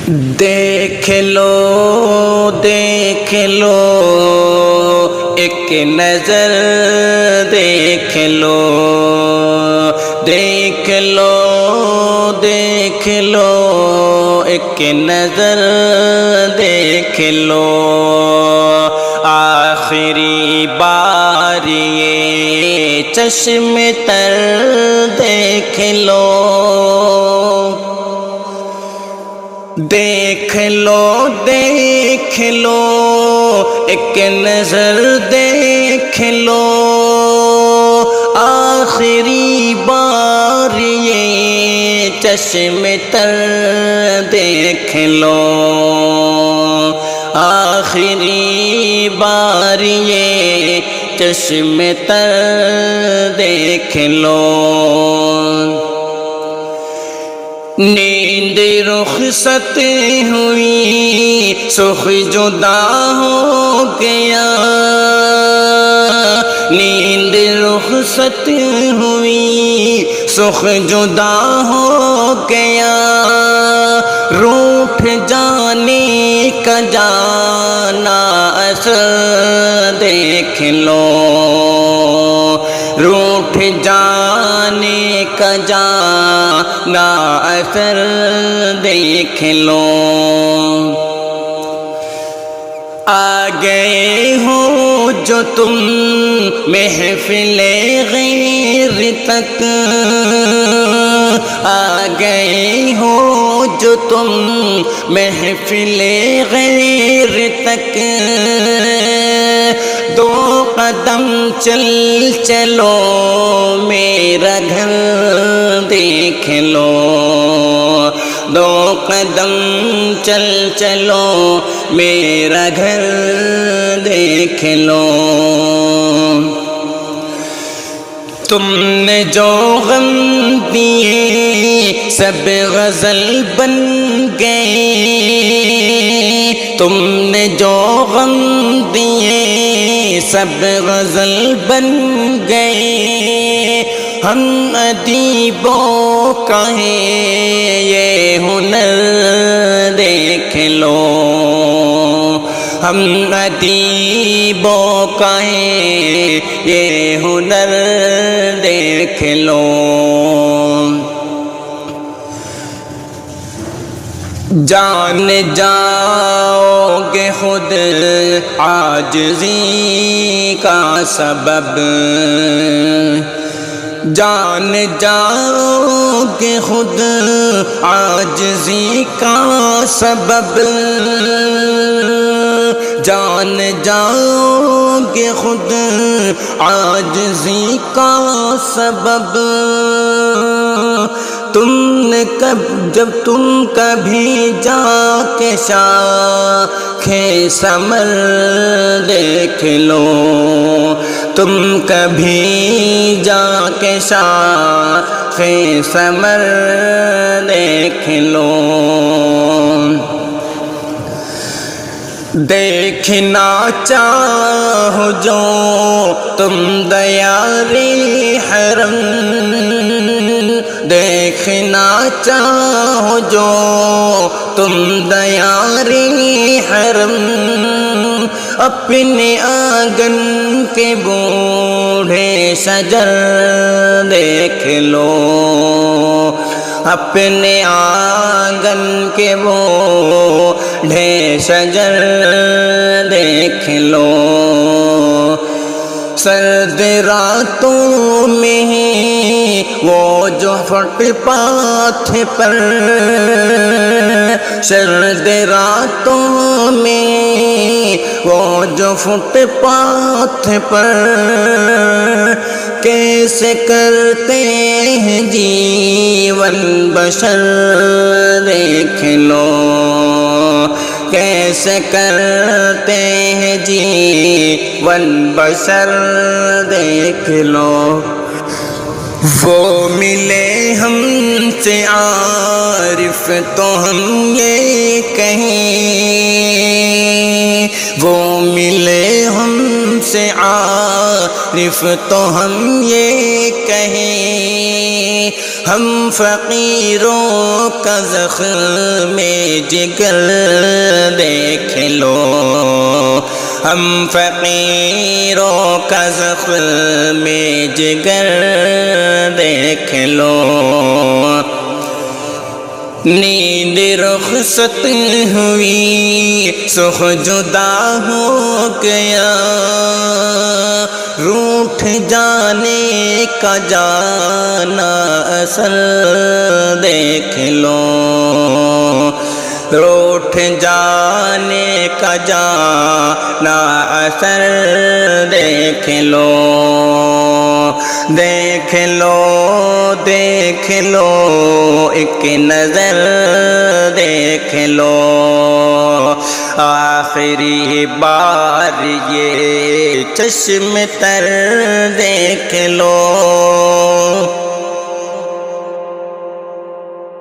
دیکھ لو ایک نظر دیکھ لو ایک نظر دیکھ لو آخری بار یہ چشم تر دیکھ لو ایک نظر دیکھ لو آخری بار یہ چشم تر دیکھ لو آخری بار یہ چشم تر دیکھ لو نیند رخصت ہوئی سخ جدا ہو گیا نیند رخصت ہوئی سخ جدا ہو گیا روٹھ جانے کا جانا اثر دیکھ لو روٹھ جانے کا جانا اثر دیکھ لو آ گئے ہو جو تم محفل غیر تک آ گئے ہو جو تم محفل غیر تک دو قدم چلو میرا گھر دیکھ لو دو قدم چلو میرا گھر دیکھ لو تم نے جو غم دیے سب غزل بن گئے تم نے جو غم دیے سب غزل بن گئے ہم ادیبوں کا ہے یہ ہنر دیکھ لو ہم ادیبوں کا ہے یہ ہنر دیکھ لو جان جاؤ گے خود عاجزی کا سبب جان جاؤ گے خود عاجزی کا سبب جان جاؤ گے خود عاجزی کا سبب تم نے جب تم کبھی جا کے شاخ ثمر دیکھ لو تم کبھی جا کے شاخ ثمر دیکھ لو دیکھنا چاہو جو تم دیارِ حرم دیکھنا چاہو جو تم دیارِ حرم اپنے آنگن کے بوڑھے شجر دیکھ لو اپنے آنگن کے بوڑھے شجر دیکھ لو سرد راتوں میں وہ جو فٹ پاتھ پر سرد راتوں میں وہ جو فٹ پاتھ پر کیسے کرتے ہیں جیون بشر دیکھ لو کیسے کرتے ہیں جیون بشر دیکھ لو وہ ملے ہم سے عارف تو ہم یہ کہیں وہ ملے ہم سے عارف تو ہم یہ کہیں ہم فقیروں کا زخم جگر دیکھ لو، ہم فقیروں کا زخم جگر دیکھ لو، نیند رخصت ہوئی سخ جدا ہو گیا، روٹھ جانے کا جانا اثر دیکھ لو، روٹھ جانے کا جانا اثر دیکھ لو، دیکھ لو دیکھ لو ایک نظر دیکھ لو، آخری بار یہ چشم تر دیکھ لو،